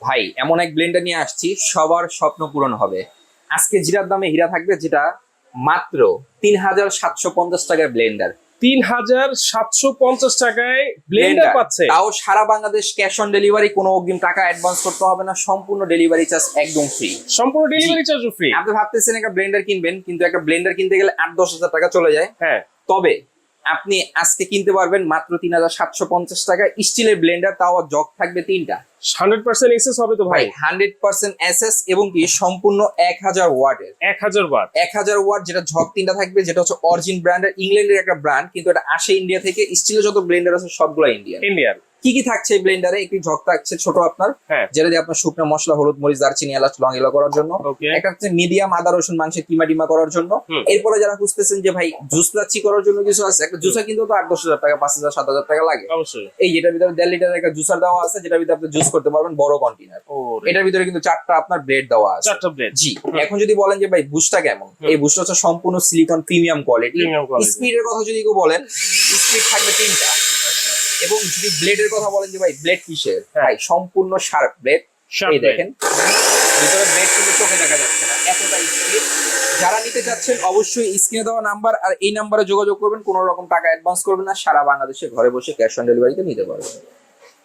ভাই এমন এক ব্লেন্ডার নিয়ে আসছি, সবার স্বপ্ন পূরণ হবে। আজকে জিরার দামে হীরা থাকবে, যেটা মাত্র 3750 টাকার ব্লেন্ডার। 3750 টাকায় ব্লেন্ডার পাচ্ছে? তাও সারা বাংলাদেশ ক্যাশ অন ডেলিভারি, কোনো অগ্রিম টাকা অ্যাডভান্স করতে হবে না, সম্পূর্ণ ডেলিভারি চার্জ একদম ফ্রি। সম্পূর্ণ ডেলিভারি চার্জও ফ্রি? আপনি ভাবতেছেন একটা ব্লেন্ডার কিনবেন, কিন্তু একটা ব্লেন্ডার কিনতে গেলে 8-10 হাজার টাকা চলে যায়। হ্যাঁ, তবে আপনি আজকে কিনতে পারবেন মাত্র 3750 টাকা স্টিলের ব্লেন্ডার, তাও জগ থাকবে 3টা। 100% এসএস হবে তো ভাই? 100% এসএস এবং কি সম্পূর্ণ 1000 ওয়াটের। 1000 ওয়াট? 1000 ওয়াট, যেটা ঝক 3টা থাকবে, যেটা হচ্ছে অরিজিন ব্র্যান্ডের, ইংল্যান্ডের একটা ব্র্যান্ড, কিন্তু এটা আসে ইন্ডিয়া থেকে। স্টিলের যত ব্লেন্ডার আছে সবগুলো ইন্ডিয়ান। ইন্ডিয়ান। কি কি থাকছে এই ব্লেন্ডারে? একটি ঝক থাকছে ছোট আপনার, হ্যাঁ। যেটা দিয়ে আপনার শুকনো মশলা, হলুদ, মরিচ, দারচিনি, এলাচ, লং এগুলো করার জন্য। ওকে। একটা হচ্ছে মিডিয়াম আদা রসুন মাংসের কিমা টিমা করার জন্য। হুম। এরপরে যারা খুঁজতেছেন যে ভাই জুস লাচ্ছি করার জন্য কিছু আছে, একটা জুসার কিন্তু তো 8-10 হাজার টাকা, 5000-7000 টাকা লাগে। অবশ্যই। এই এটার ভিতরে 1.5 লিটার একটা জুসার দেওয়া আছে, যেটার ভিতরে আপনি জুস করতে পারবেন, বড় কন্টেনার। ও, এটার ভিতরে কিন্তু 4টা আপনার ব্লেড দেওয়া আছে। 4টা ব্লেড? জি। এখন যদি বলেন যে ভাই বুশটা কেমন, এই বুশটা হচ্ছে সম্পূর্ণ silicon premium quality. Premium quality। স্পিডের কথা যদি কেউ বলেন, স্পিড থাকবে 3টা। এবং যদি ব্লেডের কথা বলেন যে ভাই ব্লেড কিসের, হ্যাঁ। ভাই সম্পূর্ণ শার্প ব্লেড। Sharp এই blade। দেখেন ভিতরে ব্লেড কিন্তু চোখে দেখা যাচ্ছে না, এতটা স্পিড। যারা নিতে চাচ্ছেন অবশ্যই স্ক্রিনে দেওয়া নাম্বার আর এই নাম্বারে যোগাযোগ করবেন, কোনো রকম টাকা অ্যাডভান্স করবেন না, সারা বাংলাদেশে ঘরে বসে ক্যাশ অন ডেলিভারিতে নিতে পারবেন।